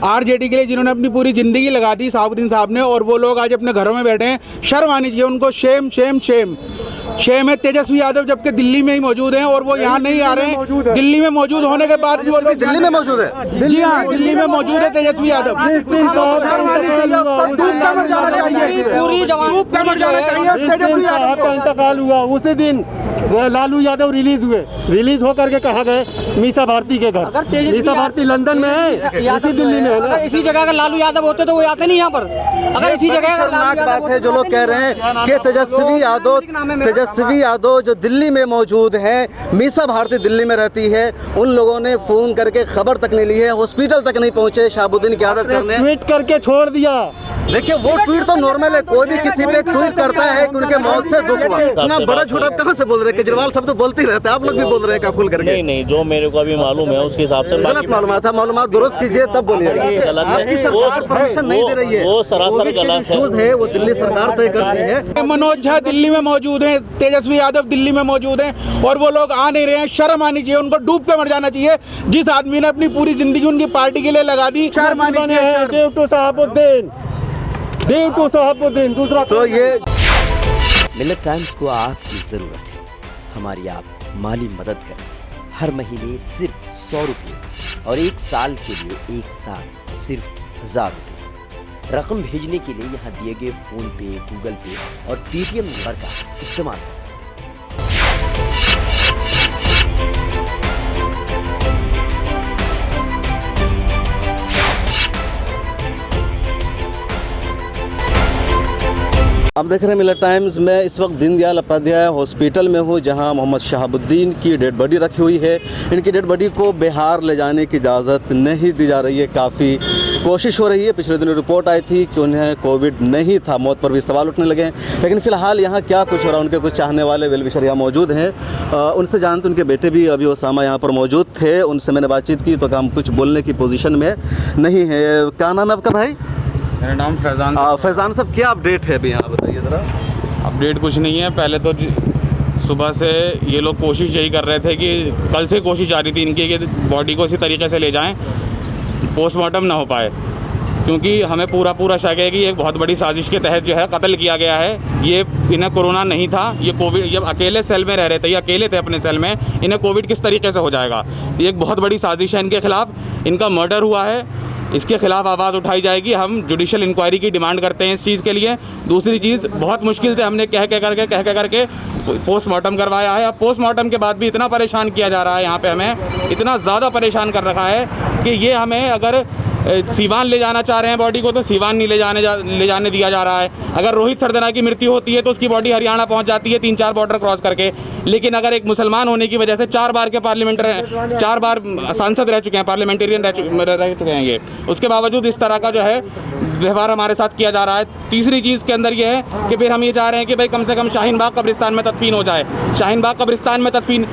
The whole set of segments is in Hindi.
आरजेडी के लिए जिन्होंने अपनी पूरी जिंदगी लगा दी शहाबुद्दीन साहब ने, और वो लोग आज अपने घरों में बैठे हैं, शर्म आनी चाहिए उनको। शेम शेम शेम शेम है तेजस्वी यादव, जबकि दिल्ली में ही मौजूद हैं और वो यहाँ नहीं आ रहे हैं। दिल्ली में मौजूद होने के बाद भी वो लोग दिल्ली में मौजूद है। जी हाँ, दिल्ली में मौजूद है तेजस्वी यादव। शर्म आनी चाहिए, उसको डूब कर मर जाना चाहिए, पूरी जवान डूब कर मर जाना चाहिए। तेजस्वी यादव का इंतकाल हुआ उसी दिन लालू यादव रिलीज होकर के कहा गए मीसा भारती के घर। मीसा भारती लंदन में है, इसी दिल्ली में है। अगर इसी जगह अगर लालू यादव होते तो वो आते नहीं यहाँ पर। अगर इसी जगह अगर लालू यादव बात है, जो लोग कह रहे हैं कि तेजस्वी यादव जो दिल्ली में मौजूद हैं, मीसा भारती दिल्ली में रहती है, उन लोगों ने फोन करके खबर तक नहीं ली है, हॉस्पिटल तक नहीं पहुंचे शाहबुद्दीन की आदत करने। ट्वीट करके छोड़ दिया। देखिए वो ट्वीट तो नॉर्मल है, कोई भी किसी पे ट्वीट करता है कि उनके मौत से दुख हुआ। इतना बड़ा झूठ आप कहाँ से बोल रहे हैं? केजरीवाल सब तो बोलते ही रहते हैं, आप लोग भी बोल रहे हैं क्या खुल करके? नहीं, जो मेरे को अभी मालूम है उसके हिसाब से गलत मालूमात है, मालूमात दुरुस्त कीजिए तब बोलिएगा। आपकी सरकार परमिशन नहीं दे रही है, वो सरासर गलत है, वो दिल्ली सरकार तय करती है। मनोज झा दिल्ली में मौजूद हैं, तेजस्वी यादव दिल्ली में मौजूद हैं और वो लोग आ नहीं रहे हैं। शर्म आनी चाहिए उनको, डूब के मर जाना चाहिए। जिस आदमी ने अपनी पूरी जिंदगी उनकी पार्टी के लिए लगा दी, शर्म आनी चाहिए। ड्यू टू शहाबुद्दीन दूसरा तो ये मिलत टाइम्स को आपकी ज़रूरत है, हमारी आप माली मदद करें। हर महीने सिर्फ 100 रुपये और 1 साल के लिए 1 साल सिर्फ 1000 रुपये। रकम भेजने के लिए यहाँ दिए गए फ़ोन पे, गूगल पे और पेटीएम नंबर का इस्तेमाल कर सकते हैं। आप देख रहे हैं मिलत टाइम्स में। इस वक्त दीनदयाल उपाध्याय हॉस्पिटल में हूँ, जहां मोहम्मद शहाबुद्दीन की डेड बॉडी रखी हुई है। इनकी डेड बॉडी को बिहार ले जाने की इजाज़त नहीं दी जा रही है। काफ़ी कोशिश हो रही है। पिछले दिनों रिपोर्ट आई थी कि उन्हें कोविड नहीं था, मौत पर भी सवाल उठने लगे हैं। लेकिन फ़िलहाल यहाँ क्या कुछ हो रहा है, उनके कुछ चाहने वाले वेल विशर यहाँ मौजूद हैं। उनसे जानते, उनके बेटे भी अभी ओसामा यहाँ पर मौजूद थे, उनसे मैंने बातचीत की तो हम कुछ बोलने की पोजीशन में नहीं है। क्या नाम है आपका भाई? मेरा नाम फैज़ान। फैज़ान साहब, क्या अपडेट है अभी यहाँ, बताइए ज़रा। अपडेट कुछ नहीं है। पहले तो सुबह से ये लोग कोशिश यही कर रहे थे कि कल से कोशिश जा रही थी इनकी कि बॉडी को इसी तरीके से ले जाएं, पोस्टमार्टम ना हो पाए, क्योंकि हमें पूरा शक है कि ये एक बहुत बड़ी साजिश के तहत जो है कत्ल किया गया है। ये इन्हें कोरोना नहीं था, ये कोविड, ये अकेले सेल में रह रहे थे, ये अकेले थे अपने सेल में, इन्हें कोविड किस तरीके से हो जाएगा। ये एक बहुत बड़ी साजिश है इनके खिलाफ़। इनका मर्डर हुआ है, इसके खिलाफ आवाज़ उठाई जाएगी। हम जुडिशल इंक्वायरी की डिमांड करते हैं इस चीज़ के लिए। दूसरी चीज़, बहुत मुश्किल से हमने कह करके पोस्टमार्टम करवाया है। अब पोस्टमार्टम के बाद भी इतना परेशान किया जा रहा है, यहाँ पे हमें इतना ज़्यादा परेशान कर रखा है कि ये हमें अगर सीवान ले जाना चाह रहे हैं बॉडी को तो सीवान नहीं ले जाने दिया जा रहा है। अगर रोहित सरदना की मृत्यु होती है तो उसकी बॉडी हरियाणा पहुंच जाती है 3-4 बॉर्डर क्रॉस करके। लेकिन अगर एक मुसलमान होने की वजह से 4 बार के 4 बार सांसद रह चुके हैं, पार्लियामेंटेरियन रह चुके हैं ये, उसके बावजूद इस तरह का जो है व्यवहार हमारे साथ किया जा रहा है। तीसरी चीज़ के अंदर ये है कि फिर हम ये चाह रहे हैं कि भाई कम से कम शाहीन बाग कब्रिस्तान में तदफीन हो जाए। शाहीन बाग कब्रिस्तान में तदफीन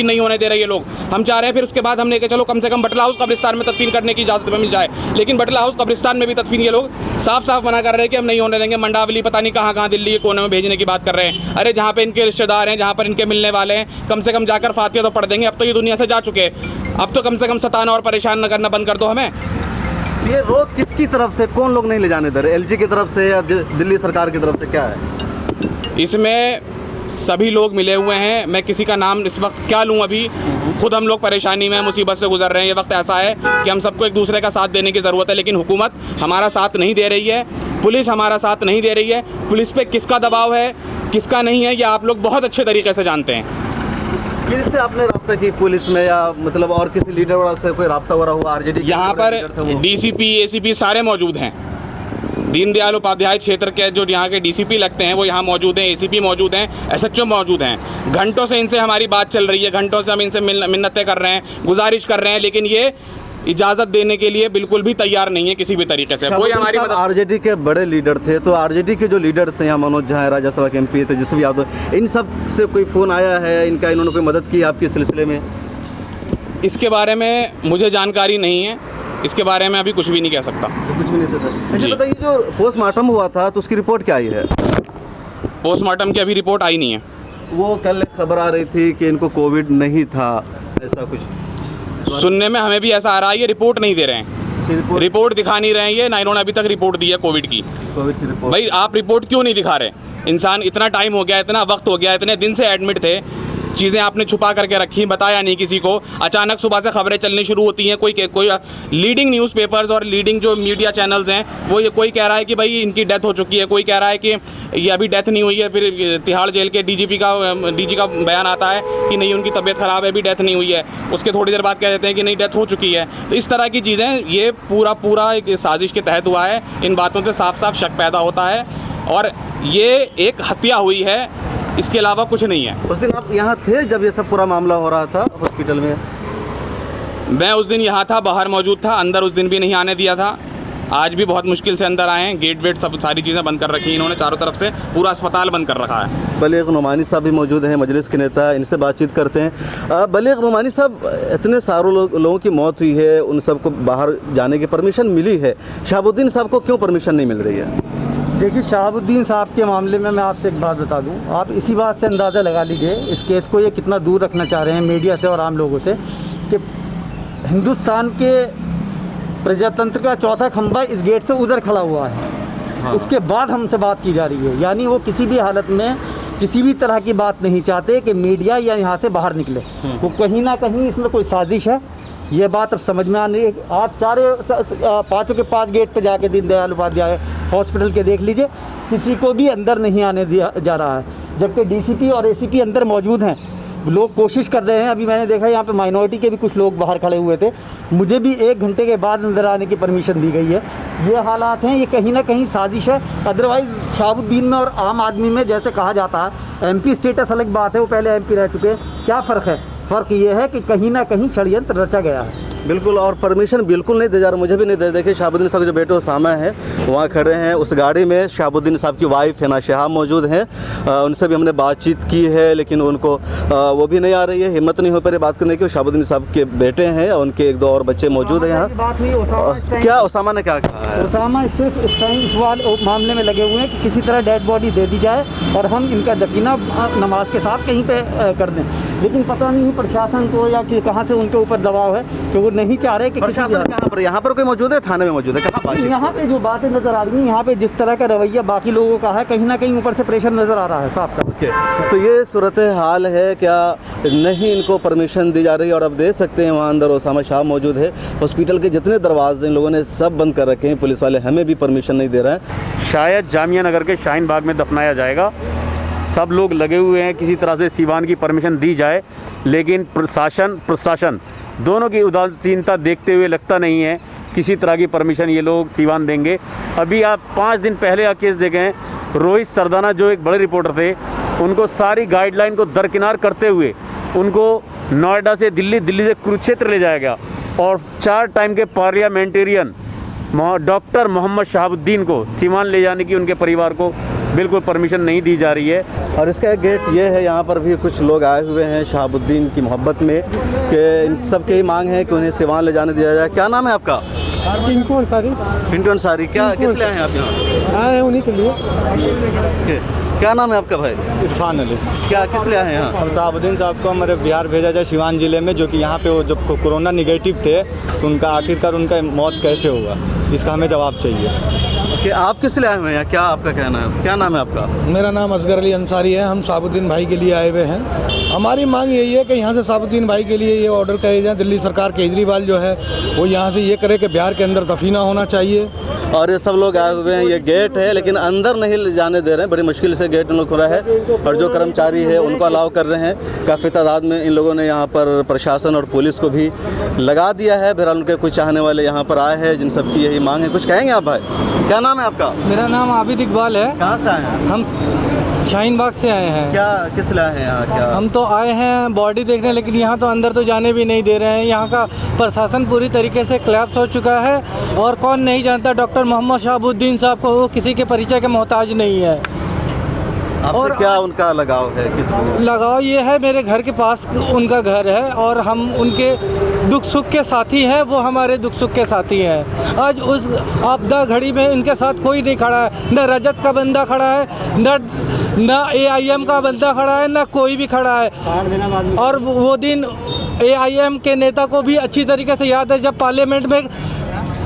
नहीं होने दे रहे ये लोग। हम चाह रहे हैं फिर उसके बाद हमने कि चलो कम से कम बटला हाउस कब्रिस्तान में तदफीन करने की इजाज़त मिल जाए। लेकिन बटला हाउस कब्रिस्तान में भी तदफीन ये लोग साफ मना कर रहे हैं कि हम नहीं होने देंगे। मंडावली पता नहीं कहाँ दिल्ली के कोने में भेजने की बात कर रहे हैं। अरे जहाँ पे इनके रिश्तेदार हैं, जहाँ पर इनके मिलने वाले हैं, कम से कम जाकर फातिहा तो पढ़ देंगे। अब तो ये दुनिया से जा चुके हैं, अब तो कम से कम सताना और परेशान न करना बंद कर दो हमें। ये रोक किसकी तरफ से, कौन लोग नहीं ले जाने दे रहे? एलजी की तरफ से या दिल्ली सरकार की तरफ से, क्या है इसमें? सभी लोग मिले हुए हैं। मैं किसी का नाम इस वक्त क्या लूँ, अभी खुद हम लोग परेशानी में, मुसीबत से गुजर रहे हैं। ये वक्त ऐसा है कि हम सबको एक दूसरे का साथ देने की ज़रूरत है, लेकिन हुकूमत हमारा साथ नहीं दे रही है, पुलिस हमारा साथ नहीं दे रही है। पुलिस पे किसका दबाव है, किसका नहीं है, ये आप लोग बहुत अच्छे तरीके से जानते हैं। किससे आपने रब्ता की पुलिस में, या मतलब और किसी लीडर से कोई रब्ता हो रहा हुआ? आरजेडी यहाँ पर डीसीपी, एसीपी सारे मौजूद हैं। दीनदयाल उपाध्याय क्षेत्र के जो यहाँ के डीसीपी लगते हैं वो यहाँ मौजूद हैं, एसीपी मौजूद हैं, एसएचओ मौजूद हैं। घंटों से इनसे हमारी बात चल रही है, घंटों से हम इनसे मिन्नतें कर रहे हैं, गुजारिश कर रहे हैं, लेकिन ये इजाज़त देने के लिए बिल्कुल भी तैयार नहीं है किसी भी तरीके से। कोई हमारी मदद। आरजेडी के बड़े लीडर थे, तो आरजेडी के जो लीडर्स हैं यहाँ, मनोज झा राज्यसभा के एमपी, तेजस्वी यादव, इन सब से कोई फ़ोन आया है इनका? इन्होंने कोई मदद की आपके सिलसिले में? इसके बारे में मुझे जानकारी नहीं है, इसके बारे में अभी कुछ भी नहीं कह सकता। तो कुछ भी नहीं सकता। अच्छा बताइए, जो पोस्टमार्टम हुआ था तो उसकी रिपोर्ट क्या आई है? पोस्टमार्टम की अभी रिपोर्ट आई नहीं है। वो कल खबर आ रही थी कि इनको कोविड नहीं था, ऐसा कुछ सुनने में हमें भी ऐसा आ रहा है। ये रिपोर्ट नहीं दे रहे हैं, रिपोर्ट दिखा नहीं रहे हैं ये, ना इन्होंने अभी तक रिपोर्ट दी है कोविड की रिपोर्ट भाई आप रिपोर्ट क्यों नहीं दिखा रहे? इंसान इतना टाइम हो गया, इतना वक्त हो गया, इतने दिन से एडमिट थे, चीज़ें आपने छुपा करके रखी, बताया नहीं किसी को। अचानक सुबह से खबरें चलनी शुरू होती हैं, कोई लीडिंग न्यूज़पेपर्स और लीडिंग जो मीडिया चैनल्स हैं वो ये कोई कह रहा है कि भाई इनकी डेथ हो चुकी है, कोई कह रहा है कि ये अभी डेथ नहीं हुई है, फिर तिहाड़ जेल के डीजी का बयान आता है कि नहीं उनकी तबीयत ख़राब है, अभी डेथ नहीं हुई है, उसके थोड़ी देर बाद कह देते हैं कि नहीं डेथ हो चुकी है। तो इस तरह की चीज़ें ये पूरा एक साजिश के तहत हुआ है। इन बातों से साफ साफ शक पैदा होता है और ये एक हत्या हुई है, इसके अलावा कुछ नहीं है। उस दिन आप यहाँ थे जब ये सब पूरा मामला हो रहा था हॉस्पिटल में? मैं उस दिन यहाँ था, बाहर मौजूद था, अंदर उस दिन भी नहीं आने दिया था। आज भी बहुत मुश्किल से अंदर आए हैं, गेट वेट सब सारी चीज़ें बंद कर रखी हैं इन्होंने, चारों तरफ से पूरा अस्पताल बंद कर रखा है। बलीग नुमानी साहब भी मौजूद हैं, मजलिस के नेता, इनसे बातचीत करते हैं। बलीग नुमानी साहब, इतने सारों लोगों की मौत हुई है, उन सबको बाहर जाने की परमिशन मिली है, शहाबुद्दीन साहब को क्यों परमिशन नहीं मिल रही है? देखिए, शहाबुद्दीन साहब के मामले में मैं आपसे एक बात बता दूं, आप इसी बात से अंदाज़ा लगा लीजिए इस केस को ये कितना दूर रखना चाह रहे हैं मीडिया से और आम लोगों से, कि हिंदुस्तान के प्रजातंत्र का चौथा खंभा इस गेट से उधर खड़ा हुआ है। हाँ। उसके बाद हमसे बात की जा रही है, यानी वो किसी भी हालत में किसी भी तरह की बात नहीं चाहते कि मीडिया या यहाँ से बाहर निकले। वो कहीं ना कहीं इसमें कोई साजिश है, ये बात अब समझ में आ रही है। आप पाँचों के 5 गेट पे जाके दीनदयाल उपाध्याय हॉस्पिटल के देख लीजिए, किसी को भी अंदर नहीं आने दिया जा रहा है, जबकि डीसीपी और एसीपी अंदर मौजूद हैं। लोग कोशिश कर रहे हैं, अभी मैंने देखा यहाँ पे माइनॉरिटी के भी कुछ लोग बाहर खड़े हुए थे, मुझे भी 1 घंटे के बाद अंदर आने की परमिशन दी गई है। ये हालात हैं, ये कहीं ना कहीं साजिश है। अदरवाइज़ शहाबुद्दीन में और आम आदमी में जैसे कहा जाता है एमपी स्टेटस अलग बात है, वो पहले एमपी रह चुके हैं, क्या फ़र्क है? फ़र्क ये है कि कहीं ना कहीं षड्यंत्र रचा गया है। बिल्कुल, और परमिशन बिल्कुल नहीं दे जा रहा, मुझे भी नहीं दे। देखिए, शहाबुद्दीन साहब के जो बेटे उसामा है वहाँ खड़े हैं, उस गाड़ी में शहाबुद्दीन साहब की वाइफ हिना शहाब मौजूद हैं, उनसे भी हमने बातचीत की है, लेकिन उनको वो भी नहीं आ रही है, हिम्मत नहीं हो पा रही बात करने की। शहाबुद्दीन साहब के बेटे हैं, उनके 1-2 और बच्चे मौजूद हैं यहाँ। क्या उसामा ने क्या कहा है? उसामा सिर्फ इस मामले में लगे हुए हैं कि किसी तरह डेड बॉडी दे दी जाए और हम इनका दफीना नमाज के साथ कहीं पे कर दें, लेकिन पता नहीं प्रशासन को या कि कहाँ से उनके ऊपर दबाव है कि वो नहीं चाह रहे कि यहाँ पर कोई मौजूद है, थाने में मौजूद है, कहाँ? यहाँ पे जो बातें नज़र आ रही हैं, यहाँ पे जिस तरह का रवैया बाकी लोगों का है, कहीं ना कहीं ऊपर से प्रेशर नज़र आ रहा है साफ साफ। तो ये सूरत हाल है, क्या नहीं इनको परमिशन दी जा रही है? और अब देख सकते हैं वहाँ अंदर उसामा शाह मौजूद है, हॉस्पिटल के जितने दरवाजे इन लोगों ने सब बंद कर रखे हैं, पुलिस वाले हमें भी परमिशन नहीं दे रहे हैं। शायद जामिया नगर के शाहीन बाग में दफनाया जाएगा, सब लोग लगे हुए हैं किसी तरह से सीवान की परमिशन दी जाए, लेकिन प्रशासन दोनों की उदासीनता देखते हुए लगता नहीं है किसी तरह की परमिशन ये लोग सीवान देंगे। अभी आप 5 दिन पहले का केस देखें, रोहित सरदाना जो एक बड़े रिपोर्टर थे, उनको सारी गाइडलाइन को दरकिनार करते हुए उनको नोएडा से दिल्ली से कुरुक्षेत्र ले जाया गया और 4 टाइम के पार्लियामेंटेरियन डॉक्टर मोहम्मद शहाबुद्दीन को सीवान ले जाने की उनके परिवार को बिल्कुल परमिशन नहीं दी जा रही है। और इसका एक गेट ये है, यहाँ पर भी कुछ लोग आए हुए हैं शहाबुद्दीन की मोहब्बत में, कि इन सब की मांग है कि उन्हें सीवान ले जाने दिया जाए। क्या नाम है आपका? टिंकू अंसारी। पिंटू अंसारी। क्या किस लिए आए हैं आप यहाँ? आए हैं उन्हीं के लिए। क्या नाम है आपका भाई? इरफान अली। क्या किस लिए आए हैं यहाँ? हम शहाबुद्दीन साहब को हमारे बिहार भेजा जाए, सिवान ज़िले में, जो कि यहाँ पे वो जब कोरोना निगेटिव थे तो उनका आखिरकार उनका मौत कैसे हुआ, इसका हमें जवाब चाहिए। कि आप किस लिए आए हुए हैं, क्या आपका कहना है? क्या नाम है आपका? मेरा नाम असगर अली अंसारी है। हम शहाबुद्दीन भाई के लिए आए हुए हैं। हमारी मांग यही है कि यहाँ से शहाबुद्दीन भाई के लिए ये ऑर्डर करे जाए, दिल्ली सरकार केजरीवाल जो है वो यहाँ से ये करे कि बिहार के अंदर दफीना होना चाहिए। और ये सब लोग आए हुए हैं, ये गेट है लेकिन अंदर नहीं जाने दे रहे हैं, बड़ी मुश्किल से गेट उनको खुला है और जो कर्मचारी है उनको अलाउ कर रहे हैं। काफ़ी तादाद में इन लोगों ने यहाँ पर प्रशासन और पुलिस को भी लगा दिया है। बहरहाल उनके कुछ चाहने वाले यहाँ पर आए हैं जिन सबकी यही मांग है। कुछ कहेंगे आप भाई? क्या नाम है आपका? मेरा नाम आबिद इकबाल है। कहाँ से आए हैं? हम शाहीन बाग से आए हैं। क्या किस लिए आए हैं यहाँ? क्या हम तो आए हैं बॉडी देखने, लेकिन यहाँ तो अंदर तो जाने भी नहीं दे रहे हैं। यहाँ का प्रशासन पूरी तरीके से कोलैप्स हो चुका है और कौन नहीं जानता डॉक्टर मोहम्मद शहाबुद्दीन साहब को, वो किसी के परिचय के मोहताज नहीं है। और क्या उनका लगाव है? किस लगाव ये है, मेरे घर के पास उनका घर है और हम उनके दुख सुख के साथी हैं, वो हमारे दुख सुख के साथी हैं। आज उस आपदा घड़ी में इनके साथ कोई नहीं खड़ा है, न रजत का बंदा खड़ा है, न AIM का बंदा खड़ा है, न कोई भी खड़ा है। और वो दिन AIM के नेता को भी अच्छी तरीके से याद है, जब पार्लियामेंट में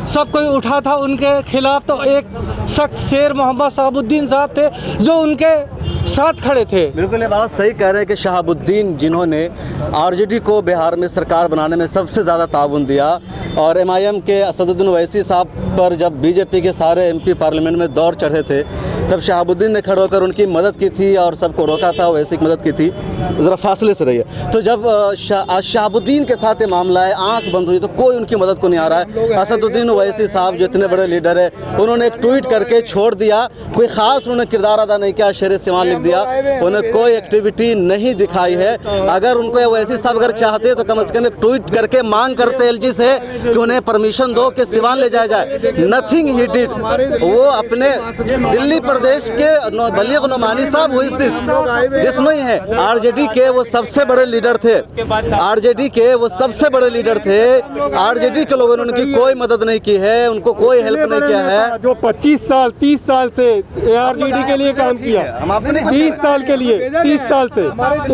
सब कोई उठा था उनके खिलाफ, तो एक सख्त शेर मोहम्मद शहाबुद्दीन साहब थे जो उनके साथ खड़े थे। बिल्कुल ये बात सही कह रहे हैं कि शहाबुद्दीन जिन्होंने आरजेडी को बिहार में सरकार बनाने में सबसे ज़्यादा ताउन दिया, और एमआईएम के असदुद्दीन ओवैसी साहब पर जब बीजेपी के सारे एमपी पार्लियामेंट में दौर चढ़े थे तब शहाबुद्दीन ने खड़े होकर उनकी मदद की थी और सबको रोका था, ओवैसी की मदद की थी। ज़रा फासले से रहिए। तो जब शहाबुद्दीन के साथ ये मामला है, आंख बंद हुई तो कोई उनकी मदद को नहीं आ रहा है। असदुद्दीन ओवैसी साहब जो इतने बड़े लीडर है, उन्होंने एक ट्वीट करके छोड़ दिया, कोई ख़ास उन्होंने किरदार अदा नहीं किया, शेर सिवान लिख दिया, उन्हें कोई एक्टिविटी नहीं दिखाई है। अगर उनको ओवैसी साहब अगर चाहते तो कम से कम एक ट्वीट करके मांग करते एलजी से कि उन्हें परमिशन दो कि सिवान ले जाया जाए। Nothing he did. वो अपने दिल्ली प्रदेश के बलिया नुमानी साहब वो जिसमें है आरजेडी के वो सबसे बड़े लीडर थे, आरजेडी के वो सबसे बड़े लीडर थे। आरजेडी के लोगों ने उनकी कोई मदद नहीं की है, उनको कोई हेल्प नहीं किया है। जो 25 साल 30 साल से आरजेडी के लिए काम किया, 30 साल के लिए 30 साल से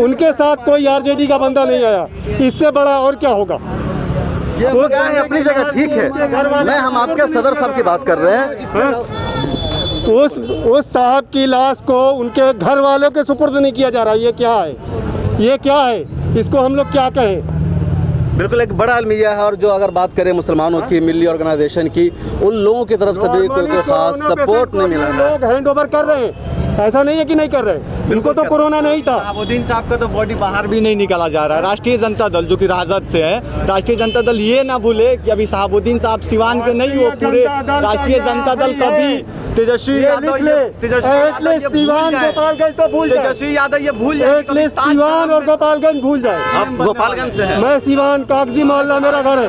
उनके साथ कोई आरजेडी का बंदा नहीं आया। इससे बड़ा और क्या होगा? वो क्या है अपनी जगह ठीक है। मैं हम आपके सदर साहब की बात कर रहे हैं। उस साहब की लाश को उनके घर वालों के सुपुर्द नहीं किया जा रहा। ये क्या है? ये क्या है? इसको हम लोग क्या कहें? बिल्कुल एक बड़ा अलमिया है। और जो अगर बात करें मुसलमानों की मिली ऑर्गेनाइजेशन की, उन लोगों की तरफ से भी कोई खास सपोर्ट नहीं मिला। लोग हैंड ओवर कर रहे हैं, ऐसा नहीं है कि नहीं कर रहे। इनको तो कोरोना नहीं था। शहाबुद्दीन साहब का तो बॉडी बाहर भी नहीं निकाला जा रहा है। राष्ट्रीय जनता दल जो कि राजद से है, राष्ट्रीय जनता दल ये ना भूले कि अभी शहाबुद्दीन साहब सिवान के नहीं, वो पूरे राष्ट्रीय जनता दल कभी तेजस्वी यादव तेजस्वी यादव ये भूल जाए, सिवान और गोपालगंज भूल जाए। गोपालगंज से है। मैं सिवान कागजी मोहल्ला मेरा घर है।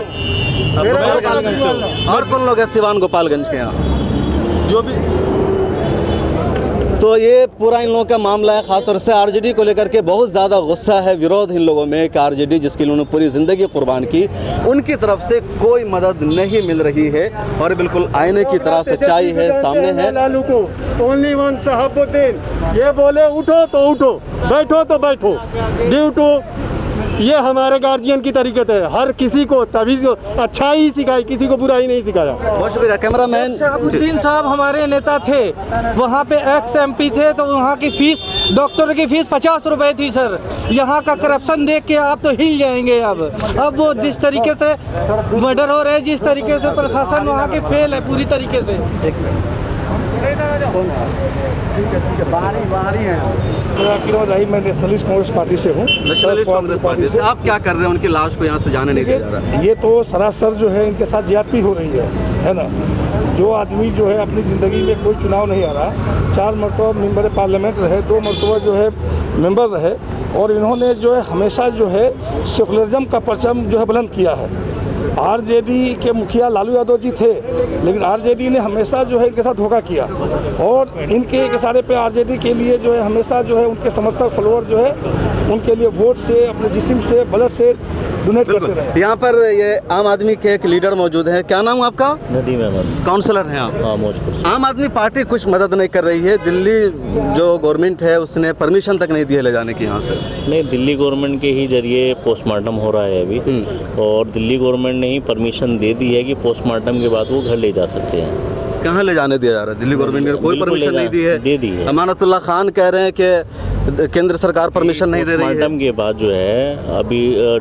गोपालगंज से। और कौन लोग है सिवान गोपालगंज के यहाँ जो भी? तो ये पूरा इन लोगों का मामला है। ख़ासतौर से आरजेडी को लेकर के बहुत ज़्यादा गुस्सा है, विरोध इन लोगों में कि आरजेडी जिसकी उन्होंने पूरी ज़िंदगी कुर्बान की, उनकी तरफ से कोई मदद नहीं मिल रही है। और बिल्कुल आईने की तरह सच्चाई है, सामने है। लालू को ओनली वन शहाबुद्दीन ये बोले उठो तो उठो, बैठो तो बैठो, ड्यू टू ये हमारे गार्जियन की तरीक़त है। हर किसी को सभी को अच्छा ही सिखाई, किसी को बुरा ही नहीं सिखाया। बहुत शुक्रिया। कैमरामैन शहाबुद्दीन साहब हमारे नेता थे, वहाँ पे एक्स एमपी थे, तो वहाँ की फीस, डॉक्टर की फीस 50 रुपए थी सर। यहाँ का करप्शन देख के आप तो हिल जाएंगे। अब वो जिस तरीके से मर्डर हो रहे हैं, जिस तरीके से प्रशासन वहाँ के फेल है पूरी तरीके से। मैं नेशनलिस्ट कांग्रेस पार्टी से हूँ। नेशनलिस्ट कांग्रेस पार्टी से आप क्या कर रहे हैं? उनकी लाश को यहाँ से जाने नहीं दिया जा रहा है। ये तो सरासर जो है इनके साथ ज्यादती हो रही है ना। जो आदमी जो है अपनी ज़िंदगी में कोई चुनाव नहीं आ रहा, 4 मरतबा मेंबर पार्लियामेंट रहे, 2 मरतबा जो है मेंबर रहे, और इन्होंने जो है हमेशा जो है सेकुलरिज्म का परचम जो है बुलंद किया है। आरजेडी के मुखिया लालू यादव जी थे, लेकिन आरजेडी ने हमेशा जो है इनके साथ धोखा किया, और इनके इशारे पे आरजेडी के लिए जो है हमेशा जो है उनके समर्थक फॉलोअर जो है उनके लिए वोट से, अपने जिस्म से, ब्लड से डोनेट करते रहे। यहाँ पर ये आम आदमी के एक लीडर मौजूद हैं। क्या नाम है आपका? नदीम अहमद। काउंसलर हैं आप? हाँ, मौजपुर। आम आदमी पार्टी कुछ मदद नहीं कर रही है। दिल्ली जो गवर्नमेंट है उसने परमिशन तक नहीं दी है ले जाने की यहाँ से। नहीं, दिल्ली गवर्नमेंट के ही जरिए पोस्टमार्टम हो रहा है अभी, और दिल्ली गवर्नमेंट ने ही परमिशन दे दी है कि पोस्टमार्टम के बाद वो घर ले जा सकते हैं। कहाँ ले जाने दिया जा रहा है? दिल्ली गवर्नमेंट ने कोई परमिशन नहीं दी है। दे दी है। अमानतुल्लाह खान कह रहे हैं कि केंद्र सरकार परमिशन नहीं दे रही है। पोस्टमार्टम के बाद जो है अभी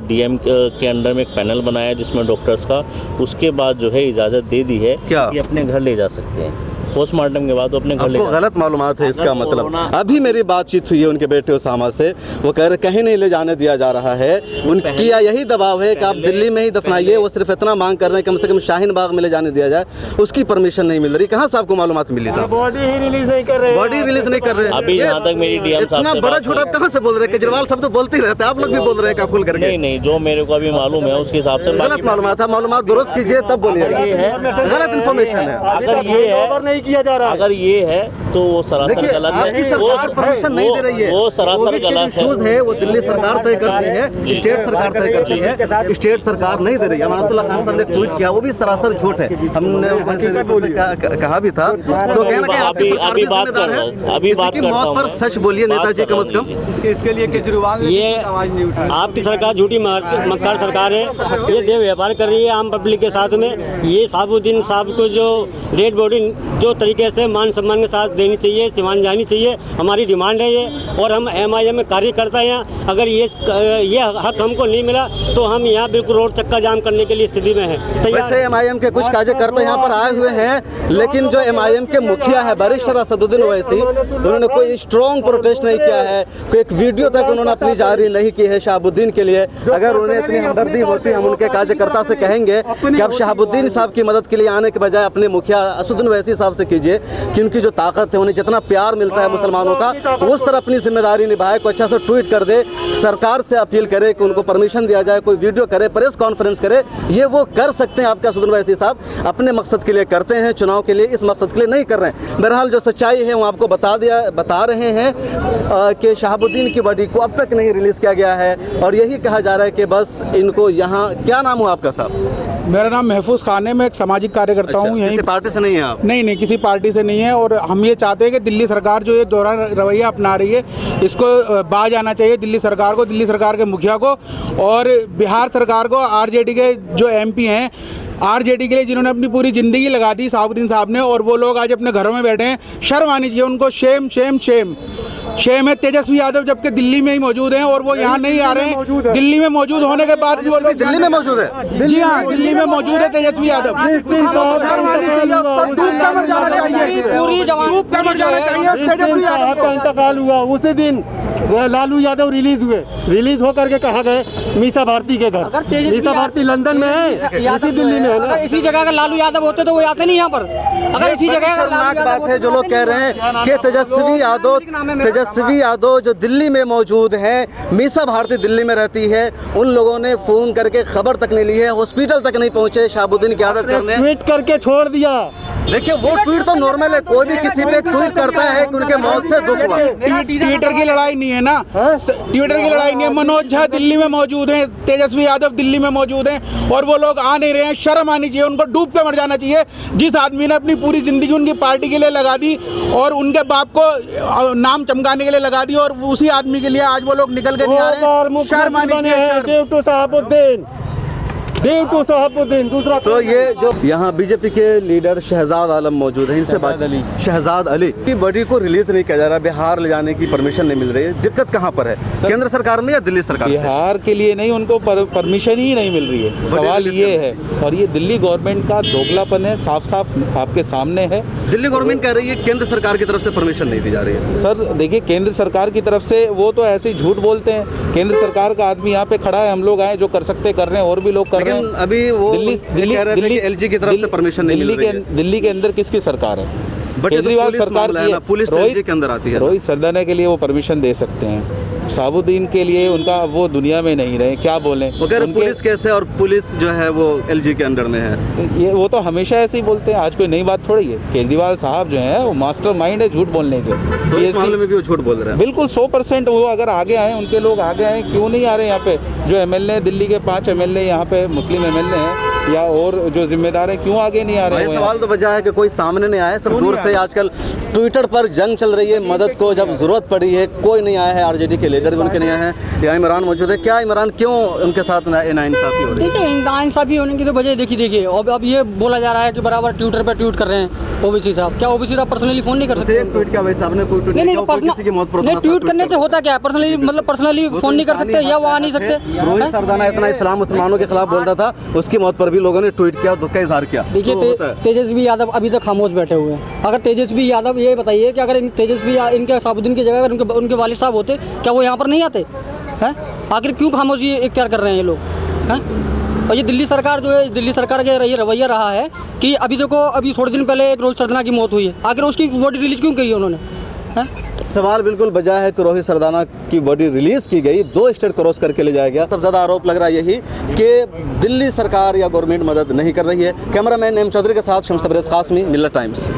डीएम के अंडर में एक पैनल बनाया है जिसमें डॉक्टर्स का, उसके बाद जो है इजाज़त दे दी है क्या? कि अपने घर ले जा सकते हैं। पोस्टमार्टम के बाद तो अपने घर ले आपको गलत मालूमात है इसका मतलब। अभी मेरी बातचीत हुई है उनके बेटे उसामा से, वो कह रहे कहीं नहीं ले जाने दिया जा रहा है। उनकी यही दबाव है कि आप दिल्ली में ही दफनाइए। वो सिर्फ इतना मांग कर रहे हैं कम से कम शाहीन बाग में ले जाने दिया जाए, उसकी परमिशन नहीं मिल रही। कहाँ से आपको मालूमात मिली साहब? बॉडी ही रिलीज नहीं कर रहे। बॉडी रिलीज नहीं कर रहे अभी यहाँ तक मेरी डीएम साहब इतना बड़ा झूठ आप कहाँ से बोल रहे हैं? केजरीवाल सब तो बोलते ही रहते हैं, आप लोग भी बोल रहे हैं खुल करके। नहीं नहीं, जो मेरे को अभी मालूम है उसके हिसाब से गलत मालूमात है। मालूमात दुरुस्त कीजिए तब बोलिए। गलत इन्फॉर्मेशन है। अगर ये है किया जा रहा है। अगर ये है तो वो सरासर गलत आपकी है। सरकार परमिशन नहीं दे रही है। वो सरासर कोविड के गलत इश्यूज है वो दिल्ली सरकार तय करती है, स्टेट सरकार तय करती है, स्टेट सरकार नहीं दे रही है। अमानतुल्लाह खान साहब ने ट्वीट किया, वो भी सरासर झूठ है। हमने वैसे कहा भी था, तो कहीं ना कहीं आपकी सरकार भी जिम्मेदार है। अभी बात किसी की मौत पर सच बोलिए नेताजी, कम से कम इसके लिए केजरीवाल ने ये आवाज नहीं उठाई। आपकी सरकार झूठी मक्कार सरकार है, ये देव व्यापार कर रही है आम पब्लिक के साथ में। ये शहाबुद्दीन साहब को जो डेड बॉडी जो तरीके से मान सम्मान के साथ देनी चाहिए, सिवान जानी चाहिए, हमारी डिमांड है ये। और हम MIM में कार्यकर्ता हैं, अगर ये हक हमको नहीं मिला तो हम यहाँ बिल्कुल रोड चक्का जाम करने के लिए स्थिति में हैं। वैसे MIM के कुछ कार्यकर्ता यहाँ पर आए हुए हैं, लेकिन जो MIM के मुखिया है बैरिस्टर असदुद्दीन ओवैसी, उन्होंने कोई स्ट्रॉन्ग प्रोटेस्ट नहीं किया है, कोई एक वीडियो तक उन्होंने अपनी जारी नहीं की है शहाबुद्दीन के लिए। अगर उन्हें इतनी हमदर्दी होती, हम उनके कार्यकर्ता से कहेंगे कि अब शहाबुद्दीन साहब की मदद के लिए आने के बजाय अपने मुखिया असदुद्दीन ओवैसी साहब से कीजिए कि उनकी जो ताकत है, उन्हें जितना प्यार मिलता है मुसलमानों का, उस तरह अपनी जिम्मेदारी निभाए, कोई अच्छा सा ट्वीट कर दे, सरकार से अपील करे कि उनको परमिशन दिया जाए, कोई वीडियो करे, प्रेस कॉन्फ्रेंस करे। ये वो कर सकते हैं। आपके असदुद्दीन ओवैसी साहब अपने मकसद के लिए करते हैं, चुनाव के लिए, इस मकसद के लिए नहीं कर रहे हैं। बहरहाल जो सच्चाई है वो आपको बता रहे हैं कि शहाबुद्दीन की बॉडी को अब तक नहीं रिलीज़ किया गया है और यही कहा जा रहा है कि बस इनको यहाँ, क्या नाम हुआ आपका साहब? मेरा नाम महफूज खान है, मैं एक सामाजिक कार्यकर्ता हूँ। यहीं किसी पार्टी से नहीं है आप? नहीं, किसी पार्टी से नहीं है। और हम ये चाहते हैं कि दिल्ली सरकार जो ये दोहरा रवैया अपना रही है, इसको बाज आना चाहिए दिल्ली सरकार को, दिल्ली सरकार के मुखिया को और बिहार सरकार को। RJD के जो MP हैं, RJD के लिए जिन्होंने अपनी पूरी ज़िंदगी लगा दी शहाबुद्दीन साहब ने, और वो लोग आज अपने घरों में बैठे हैं। शर्म आनी चाहिए उनको। शेम शेम शेम शेम है। तेजस्वी यादव जबकि दिल्ली में ही मौजूद हैं और वो यहाँ नहीं आ रहे हैं। दिल्ली में मौजूद होने के बाद भी वो लोग दिल्ली में मौजूद है। जी हाँ, दिल्ली में मौजूद है तेजस्वी यादव। शर्म आनी चाहिए, उसको डूब कर मर जाना चाहिए, पूरी जवान डूब कर मर जाना चाहिए। तेजस्वी यादव का इंतकाल हुआ उसी दिन लालू यादव रिलीज होकर के कहा गए मीसा भारती के घर। मीसा भारती लंदन में है, इसी दिल्ली में है ना। इसी जगह अगर लालू यादव होते तो वो आते नहीं यहाँ पर। अगर इसी जगह बात है जो लोग कह रहे हैं कि तेजस्वी यादव जो दिल्ली में मौजूद हैं, मीसा भारती दिल्ली में रहती है, उन लोगों ने फोन करके खबर तक नहीं ली है, हॉस्पिटल तक नहीं पहुंचे शहाबुद्दीन की आदत करने, ट्वीट करके छोड़ दिया। देखिए वो ट्वीट तो नॉर्मल है, कोई भी किसी पे ट्वीट करता है कि उनके मौत से दुख हुआ। ट्विटर की लड़ाई नहीं है ना, ट्विटर की लड़ाई नहीं है। मनोज झा दिल्ली में मौजूद हैं, तेजस्वी यादव दिल्ली में मौजूद हैं और वो लोग आ नहीं रहे हैं। शर्म आनी चाहिए, उनको डूब के मर जाना चाहिए। जिस आदमी ने अपनी पूरी जिंदगी उनकी पार्टी के लिए लगा दी और उनके बाप को नाम चमकाने के लिए लगा दी, और उसी आदमी के लिए आज वो लोग निकल के नहीं आ रहे हैं। शर्म आनी चाहिए। दूसरा तो ये जो यहाँ बीजेपी के लीडर शहजाद आलम मौजूद हैं, इनसे बात शहजाद अली की बॉडी को रिलीज नहीं किया जा रहा, बिहार ले जाने की परमिशन नहीं मिल रही है। दिक्कत कहाँ पर है, केंद्र सरकार में या दिल्ली सरकार? बिहार के लिए नहीं, उनको परमिशन ही नहीं मिल रही है। सवाल ये है, और ये दिल्ली गवर्नमेंट का दोगलापन है, साफ साफ आपके सामने है। दिल्ली गवर्नमेंट कह रही है केंद्र सरकार की तरफ से परमिशन नहीं दी जा रही है। सर देखिए, केंद्र सरकार की तरफ से वो तो ऐसे ही झूठ बोलते हैं। केंद्र सरकार का आदमी यहाँ पे खड़ा है, हम लोग आए, जो कर सकते कर रहे हैं, और भी लोग कर रहे हैं। अभी वो दिल्ली LG की तरफ से परमिशन नहीं मिल रही है। दिल्ली के अंदर किसकी सरकार है? केजरीवाल सरकार की है, पुलिस के अंदर आती है। रोहित सरदाना के लिए वो परमिशन दे सकते हैं, शहाबुद्दीन के लिए उनका वो दुनिया में नहीं रहे, क्या बोलें। अगर पुलिस कैसे, और पुलिस जो है वो LG के अंडर में है, ये वो तो हमेशा ऐसे ही बोलते हैं, आज कोई नई बात थोड़ी है। केजरीवाल साहब जो है वो मास्टर माइंड है झूठ बोलने के। तो इस मामले में भी वो झूठ बोल रहे हैं। बिल्कुल 100% वो अगर आगे आए, उनके लोग आगे आए, क्यों नहीं आ रहे यहाँ पे? जो MLA दिल्ली के 5 MLA यहाँ पे मुस्लिम MLA हैं या और जो जिम्मेदार है, क्यों आगे नहीं आ रहे हैं? सवाल तो वजह है कि कोई सामने नहीं आया, सब दूर से। आजकल ट्विटर पर जंग चल रही है, मदद को जब जरूरत पड़ी है कोई नहीं आया है। RJD के लीडर भी उनके नहीं आए हैं। यहाँ इमरान मौजूद है। क्या इमरान, क्यों उनके साथ नाइंसाफी हो रही है? देखिए, नाइंसाफी होने की तो वजह देखिए अब ये बोला जा रहा है कि बराबर ट्विटर पे ट्वीट कर रहे हैं ओबीसी साहब। क्या ओबीसी साहब पर्सनली फोन नहीं कर सकते? ट्वीट क्या वैसे आपने कोई ट्वीट नहीं, ट्वीट करने से होता क्या है? पर्सनली फोन नहीं कर सकते या वो आ नहीं सकते? रोहित सरदाना इतना इस्लाम मुसलमानों के खिलाफ बोलता था, उसकी मौत पर भी लोगों ने ट्वीट किया, दुख का इजहार किया। देखिए, तेजस्वी यादव अभी तक खामोश बैठे हुए हैं। अगर तेजस्वी यादव, ये बताइए कि अगर तेजस्वी इनके शहाबुद्दीन की जगह अगर उनके वालिद साहब होते, क्या वो यहाँ पर नहीं आते हैं? आखिर क्यों खामोशी इख्तियार कर रहे हैं ये लोग हैं? और ये दिल्ली सरकार जो है, दिल्ली सरकार का ये रवैया रहा है कि अभी देखो, अभी थोड़े दिन पहले एक रोहित सरदाना की मौत हुई है, आखिर उसकी बॉडी रिलीज क्यों की है उन्होंने? सवाल बिल्कुल बजा है कि रोहित सरदाना की बॉडी रिलीज की गई, 2 स्टेट क्रॉस करके ले जाया गया। तब ज़्यादा आरोप लग रहा है यही कि दिल्ली सरकार या गवर्नमेंट मदद नहीं कर रही है। कैमरामैन M चौधरी के साथ शम्स तबरेज़ कासमी, मिल्लत टाइम्स।